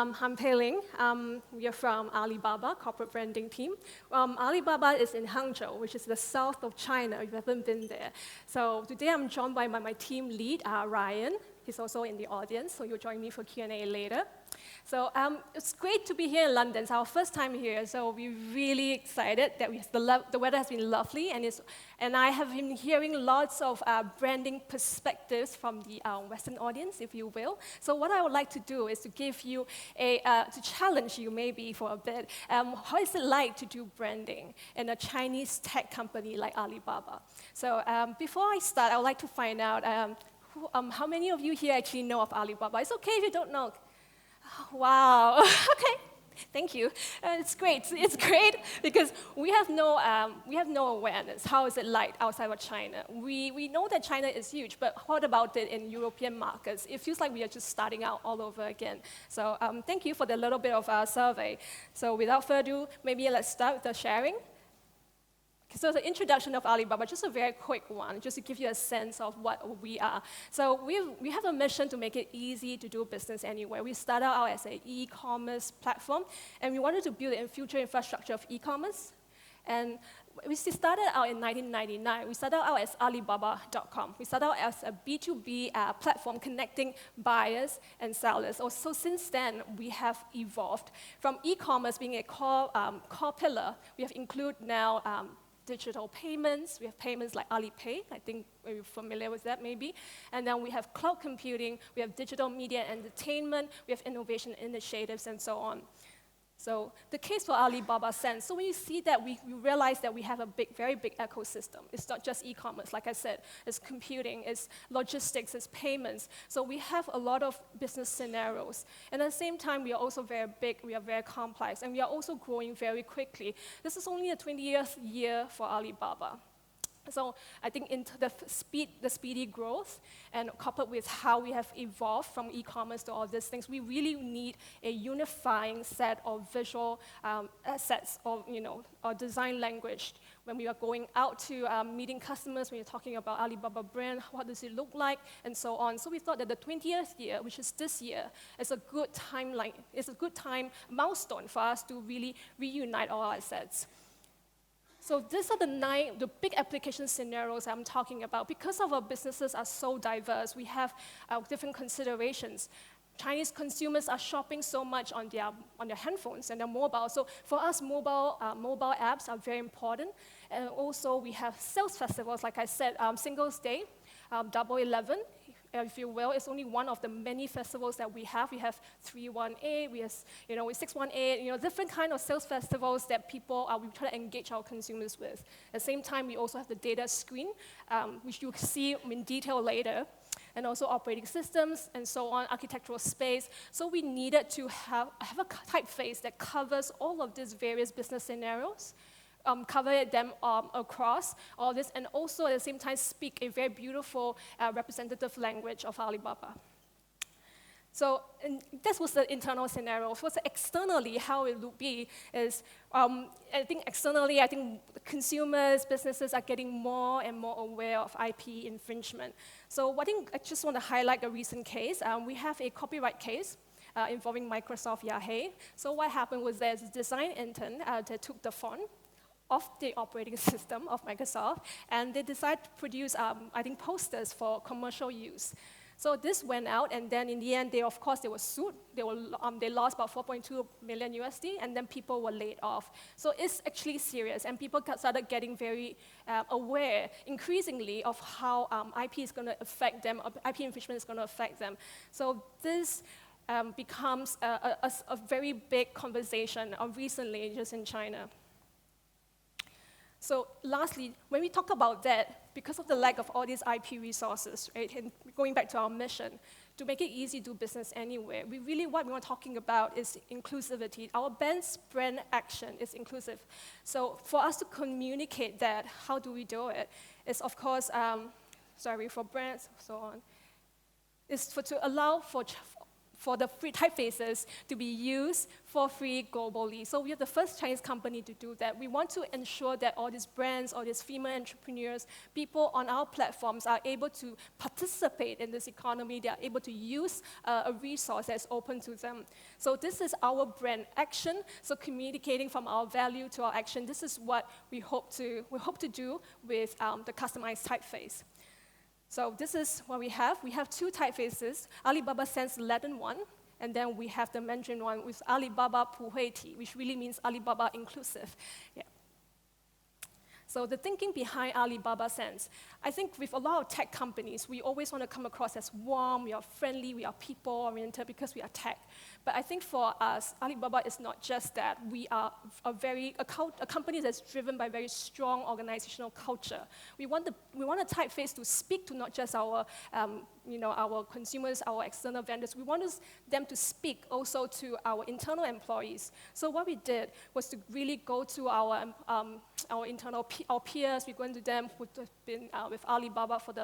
I'm Peiling. We are from Alibaba, corporate branding team. Alibaba is in Hangzhou, which is the south of China, if you haven't been there. So today I'm joined by my team lead, Ryan. He's also in the audience, so he'll join me for Q&A later. So it's great to be here in London. It's our first time here, so we're really excited that the weather has been lovely, and I have been hearing lots of branding perspectives from the Western audience, if you will. So what I would like to do is to give you to challenge you maybe for a bit. How is it like to do branding in a Chinese tech company like Alibaba? So before I start, I would like to find out how many of you here actually know of Alibaba? It's okay if you don't know. Wow, okay, thank you. It's great. It's great because we have no awareness. How is it like outside of China? We know that China is huge, but what about it in European markets? It feels like we are just starting out all over again. So thank you for the little bit of survey. So without further ado, maybe let's start with the sharing. So the introduction of Alibaba, just a very quick one, just to give you a sense of what we are. So we have a mission to make it easy to do business anywhere. We started out as an e-commerce platform, and we wanted to build a future infrastructure of e-commerce. And we started out in 1999. We started out as Alibaba.com. We started out as a B2B platform connecting buyers and sellers. So since then, we have evolved. From e-commerce being a core pillar, we have included now digital payments. We have payments like Alipay. I think you're familiar with that maybe. And then we have cloud computing. We have digital media and entertainment. We have innovation initiatives and so on. So the case for Alibaba stands. So when you see that, we realize that we have a very big ecosystem. It's not just e-commerce, like I said. It's computing, it's logistics, it's payments. So we have a lot of business scenarios. And at the same time, we are also very big, we are very complex, and we are also growing very quickly. This is only the 20th year for Alibaba. So I think into the speedy growth, and coupled with how we have evolved from e-commerce to all these things, we really need a unifying set of visual assets or design language. When we are going out to meeting customers, when you're talking about Alibaba brand, what does it look like, and so on. So we thought that the 20th year, which is this year, is a good timeline. It's a good milestone for us to really reunite all our assets. So these are the big application scenarios I'm talking about. Because our businesses are so diverse, we have different considerations. Chinese consumers are shopping so much on their handphones and their mobile. So for us, mobile apps are very important. And also we have sales festivals, like I said, Singles Day, Double 11. If you will, it's only one of the many festivals that we have. We have 318, we have 618, different kind of sales festivals that we try to engage our consumers with. At the same time, we also have the data screen, which you'll see in detail later, and also operating systems and so on, architectural space. So we needed to have a typeface that covers all of these various business scenarios. Cover them across all this, and also at the same time speak a very beautiful representative language of Alibaba. So this was the internal scenario. So externally, how it would be is, I think externally, consumers, businesses are getting more and more aware of IP infringement. So I just want to highlight a recent case. We have a copyright case involving Microsoft Yahoo. So what happened was there's a design intern that took the font of the operating system of Microsoft, and they decided to produce, posters for commercial use. So this went out, and then in the end, they were sued. They lost about 4.2 million USD, and then people were laid off. So it's actually serious, and people started getting very aware, increasingly, of how IP is going to affect them, IP infringement is going to affect them. So this becomes a very big conversation recently, just in China. So lastly, when we talk about that, because of the lack of all these IP resources, right, and going back to our mission, to make it easy to do business anywhere, what we are talking about is inclusivity. Our brand action is inclusive. So for us to communicate that, how do we do it? Is of course, for brands, so on, is to allow for for the free typefaces to be used for free globally. So we are the first Chinese company to do that. We want to ensure that all these brands, all these female entrepreneurs, people on our platforms are able to participate in this economy. They are able to use a resource that's open to them. So this is our brand action. So communicating from our value to our action. This is what we hope to do with the customized typeface. So this is what we have. We have two typefaces. Alibaba Sense Latin one, and then we have the Mandarin one with Alibaba Puhui, which really means Alibaba inclusive. Yeah. So the thinking behind Alibaba Sense, I think with a lot of tech companies, we always want to come across as warm, we are friendly, we are people-oriented because we are tech. But I think for us, Alibaba is not just that. We are a company that's driven by very strong organizational culture. We want a typeface to speak to not just our consumers, our external vendors. We want them to speak also to our internal employees. So what we did was to really go to our peers. We went to them who have been with Alibaba for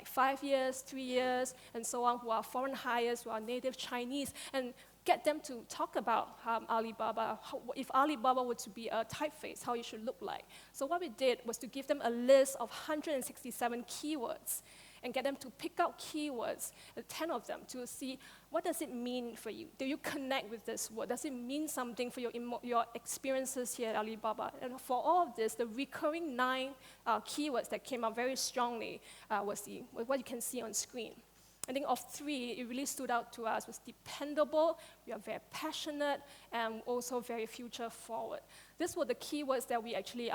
5 years, 3 years, and so on, who are foreign hires, who are native Chinese, and get them to talk about Alibaba, if Alibaba were to be a typeface, how it should look like. So what we did was to give them a list of 167 keywords and get them to pick out keywords, 10 of them, to see what does it mean for you. Do you connect with this word? Does it mean something for your experiences here at Alibaba? And for all of this, the recurring 9 keywords that came out very strongly was what you can see on screen. I think of 3, it really stood out to us, was dependable, we are very passionate, and also very future forward. These were the keywords that we actually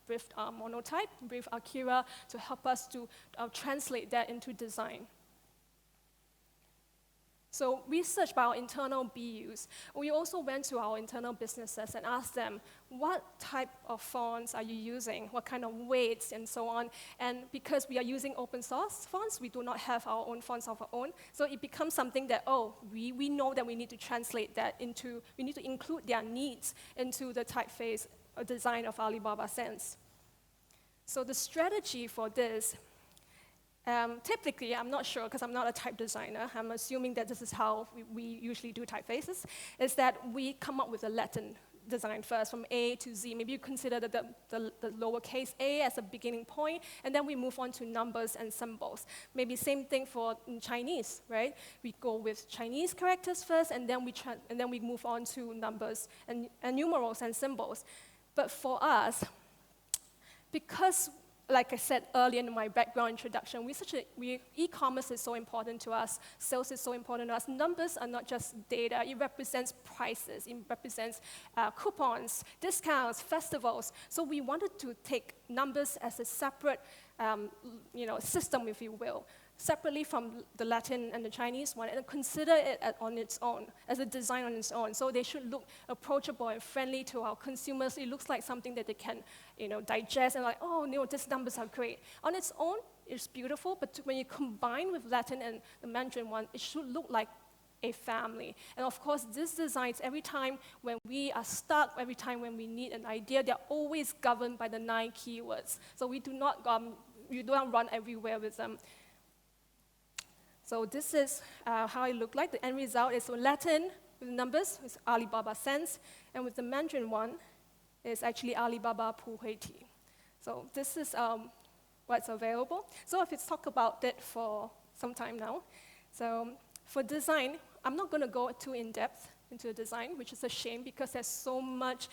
briefed Monotype, briefed Akira to help us to translate that into design. So research by our internal BUs. We also went to our internal businesses and asked them, what type of fonts are you using? What kind of weights and so on? And because we are using open source fonts, we do not have our own fonts of our own. So it becomes something that, we know that we need to translate that into, we need to include their needs into the typeface design of Alibaba Sense. So the strategy for this, typically, I'm not sure because I'm not a type designer, I'm assuming that this is how we usually do typefaces, is that we come up with a Latin design first, from A to Z. Maybe you consider the lowercase a as a beginning point, and then we move on to numbers and symbols. Maybe same thing for Chinese, right? We go with Chinese characters first, and then we move on to numbers and numerals and symbols. But for us, because, like I said earlier in my background introduction, e-commerce is so important to us, sales is so important to us. Numbers are not just data, it represents prices, it represents coupons, discounts, festivals. So we wanted to take numbers as a separate system, if you will, separately from the Latin and the Chinese one, and consider it on its own, as a design on its own. So they should look approachable and friendly to our consumers. It looks like something that they can digest and these numbers are great. On its own, it's beautiful, but when you combine with Latin and the Mandarin one, it should look like a family. And of course, these designs, every time when we are stuck, every time when we need an idea, they're always governed by the 9 keywords. So we do not run everywhere with them. So this is how it looked like. The end result is Latin with numbers, is Alibaba Sense, and with the Mandarin one, is actually Alibaba Puhui. So this is what's available. So if it's talk about it for some time now. So for design, I'm not going to go too in-depth into the design, which is a shame because there's so much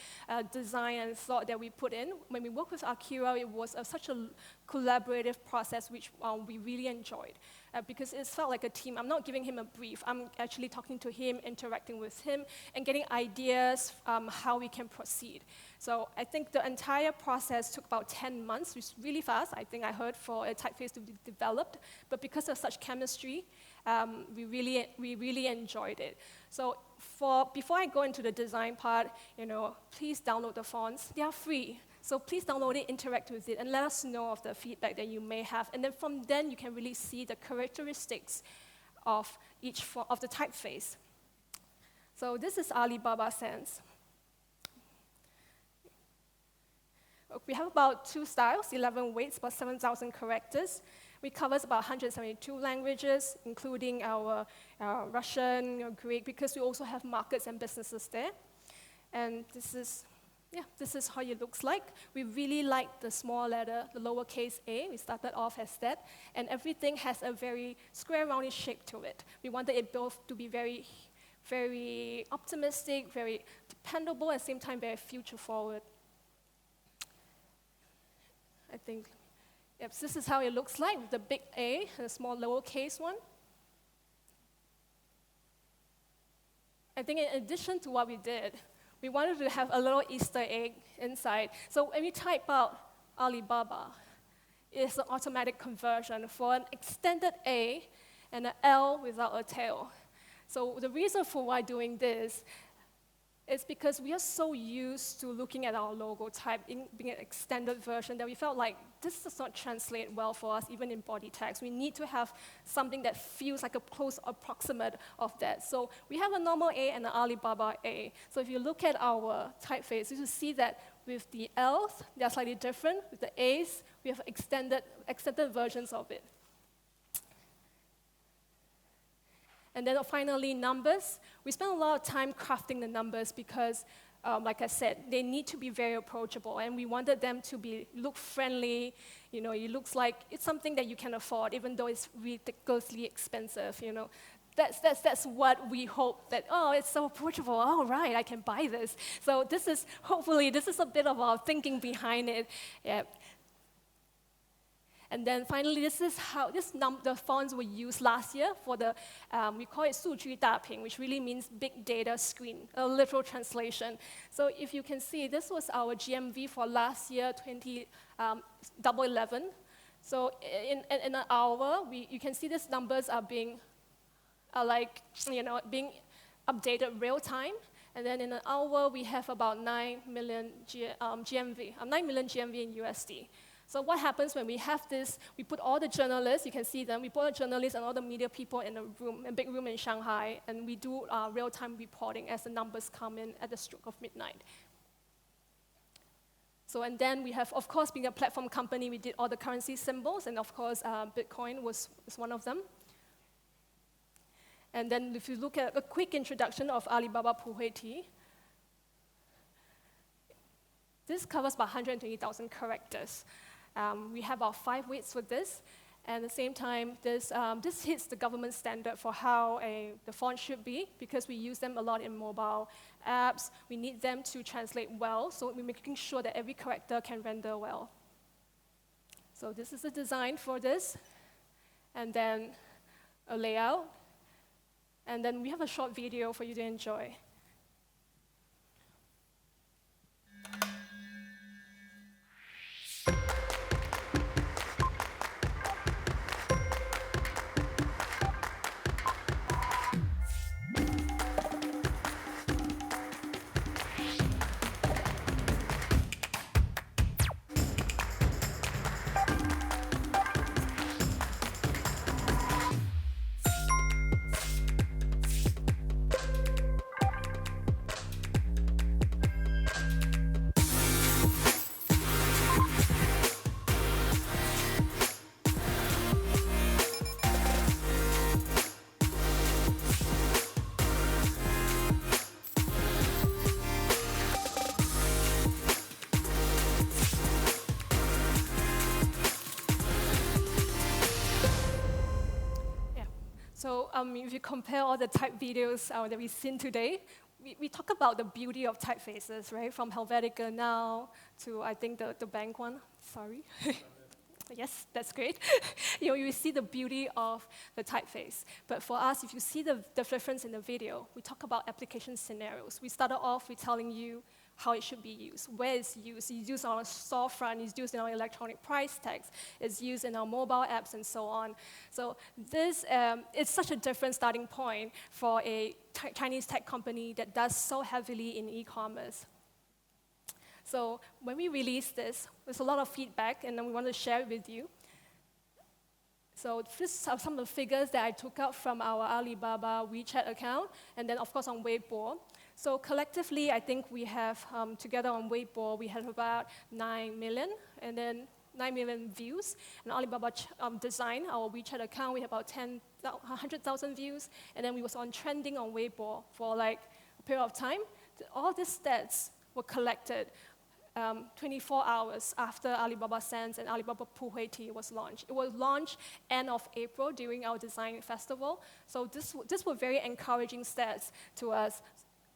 design and thought that we put in. When we worked with Akira, it was such a collaborative process, which we really enjoyed because it felt like a team. I'm not giving him a brief. I'm actually talking to him, interacting with him, and getting ideas how we can proceed. So I think the entire process took about 10 months, which is really fast, I think I heard, for a typeface to be developed. But because of such chemistry, we really enjoyed it. So before I go into the design part, please download the fonts. They are free. So please download it, interact with it, and let us know of the feedback that you may have. And then from then, you can really see the characteristics of of the typeface. So this is Alibaba Sense. We have about 2 styles, 11 weights, about 7,000 characters. We cover about 172 languages, including our Russian, Greek, because we also have markets and businesses there. And this is how it looks like. We really like the small letter, the lowercase a. We started off as that. And everything has a very square, roundish shape to it. We wanted it both to be very, very optimistic, very dependable, at the same time very future forward. I think, yep, so this is how it looks like with the big A and a small lowercase one. I think in addition to what we did, we wanted to have a little Easter egg inside. So when we type out Alibaba, it's an automatic conversion for an extended A and an L without a tail. So the reason for why doing this is because we are so used to looking at our logo type in being an extended version that we felt like this does not translate well for us, even in body text. We need to have something that feels like a close approximate of that. So we have a normal A and an Alibaba A. So if you look at our typeface, you will see that with the L's, they're slightly different. With the A's, we have extended versions of it. And then finally, numbers. We spent a lot of time crafting the numbers because, like I said, they need to be very approachable, and we wanted them to look friendly. You know, it looks like it's something that you can afford, even though it's ridiculously expensive. You know, that's what we hope that. Oh, it's so approachable. All right, I can buy this. So hopefully this is a bit of our thinking behind it. Yeah. And then finally, this is how the fonts were used last year for the, we call it 数据大屏, which really means big data screen, a literal translation. So if you can see, this was our GMV for last year, 2011. So in an hour, you can see these numbers are being updated real time. And then in an hour, we have about 9 million GMV, 9 million GMV in USD. So what happens when we have this, we put all the journalists, you can see them, we put all the journalists and all the media people in a big room in Shanghai, and we do real-time reporting as the numbers come in at the stroke of midnight. So, and then we have, of course, being a platform company, we did all the currency symbols, and of course, Bitcoin was one of them. And then if you look at a quick introduction of Alibaba Puhui Tea, this covers about 120,000 characters. We have about 5 weights for this, and at the same time, this hits the government standard for how the font should be, because we use them a lot in mobile apps. We need them to translate well, so we're making sure that every character can render well. So this is the design for this, and then a layout, and then we have a short video for you to enjoy. So if you compare all the type videos that we've seen today, we talk about the beauty of typefaces, right? From Helvetica Now to, I think, the bank one. Sorry. Yes, that's great. You see the beauty of the typeface. But for us, if you see the difference in the video, we talk about application scenarios. We started off with telling you how it should be used, where it's used. It's used on our storefront, it's used in our electronic price tags, it's used in our mobile apps, and so on. So this is such a different starting point for a Chinese tech company that does so heavily in e-commerce. So when we released this, there's a lot of feedback, and then we want to share it with you. So these are some of the figures that I took out from our Alibaba WeChat account, and then of course on Weibo. So collectively, I think we have, together on Weibo, we have about 9 million, and then 9 million views. And Alibaba Design, our WeChat account, we have about 100,000 views. And then we was on trending on Weibo for like a period of time. All these stats were collected 24 hours after Alibaba Sense and Alibaba Puhui Tea was launched. It was launched end of April during our design festival. So this were very encouraging stats to us.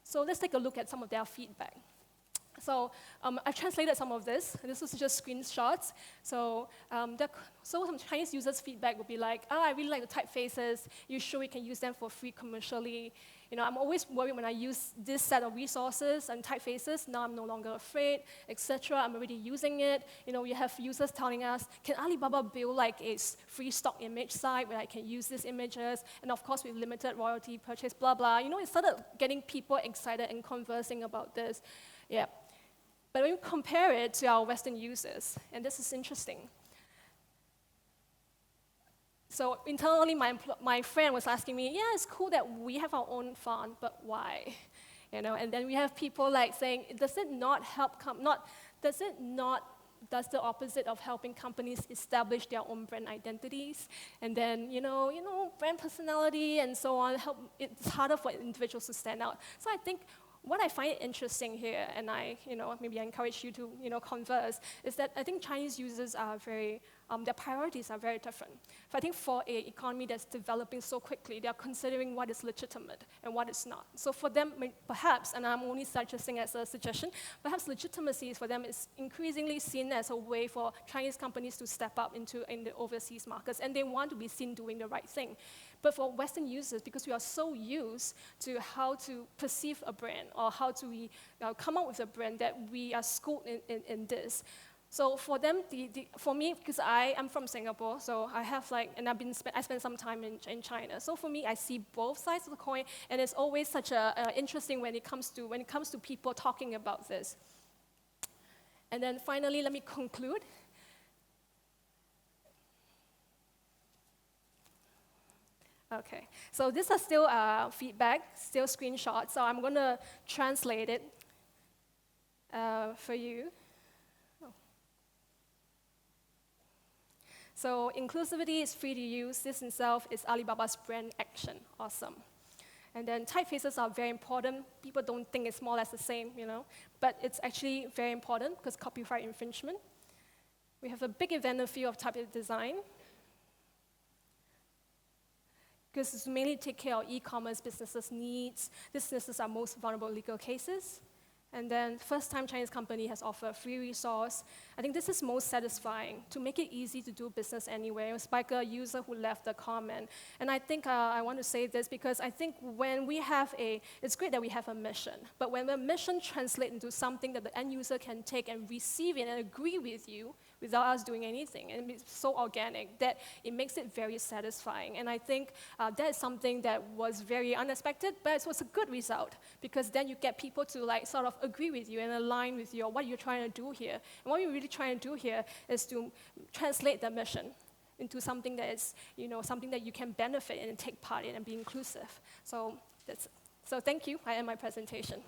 So let's take a look at some of their feedback. So I translated some of this. This was just screenshots. So some Chinese users' feedback would be like, oh, I really like the typefaces. You sure we can use them for free commercially? You know, I'm always worried when I use this set of resources and typefaces. Now I'm no longer afraid, etc. I'm already using it. You know, we have users telling us, can Alibaba build like a free stock image site where I can use these images? And of course, with limited royalty purchase, blah, blah. You know, it started getting people excited and conversing about this. Yeah. But when we compare it to our Western users, and this is interesting. So internally, my friend was asking me, yeah, it's cool that we have our own font, but why? You know, and then we have people like saying, does it not help, does the opposite of helping companies establish their own brand identities? And then, you know, brand personality and so on, it's harder for individuals to stand out. So I think what I find interesting here, and maybe I encourage you to, converse, is that I think Chinese users are very, their priorities are very different. So I think for an economy that's developing so quickly, they're considering what is legitimate and what is not. So for them, perhaps, and I'm only suggesting as a suggestion, perhaps legitimacy for them is increasingly seen as a way for Chinese companies to step up in the overseas markets, and they want to be seen doing the right thing. But for Western users, because we are so used to how to perceive a brand or how to come up with a brand, that we are schooled in this. So for them, for me, because I am from Singapore, so I have and I spent some time in China. So for me, I see both sides of the coin, and it's always such interesting when it comes to people talking about this. And then finally, let me conclude. Okay, so these are still feedback, still screenshots, so I'm going to translate it for you. Oh. So inclusivity is free to use. This itself is Alibaba's brand action. Awesome. And then typefaces are very important. People don't think it's more or less the same, but it's actually very important because copyright infringement. We have a big event in the field of type design, because it's mainly take care of e-commerce businesses' needs. Businesses are most vulnerable legal cases. And then first-time Chinese company has offered a free resource. I think this is most satisfying to make it easy to do business anywhere. It was by a user who left a comment. And I think I want to say this because I think when we have it's great that we have a mission, but when the mission translates into something that the end user can take and receive it and agree with you without us doing anything, and it's so organic that it makes it very satisfying. And I think that is something that was very unexpected, but it was a good result, because then you get people to sort of agree with you and align with you on what you're trying to do here. And what we're really trying to do here is to translate the mission into something that is, something that you can benefit and take part in and be inclusive. So thank you. I end my presentation.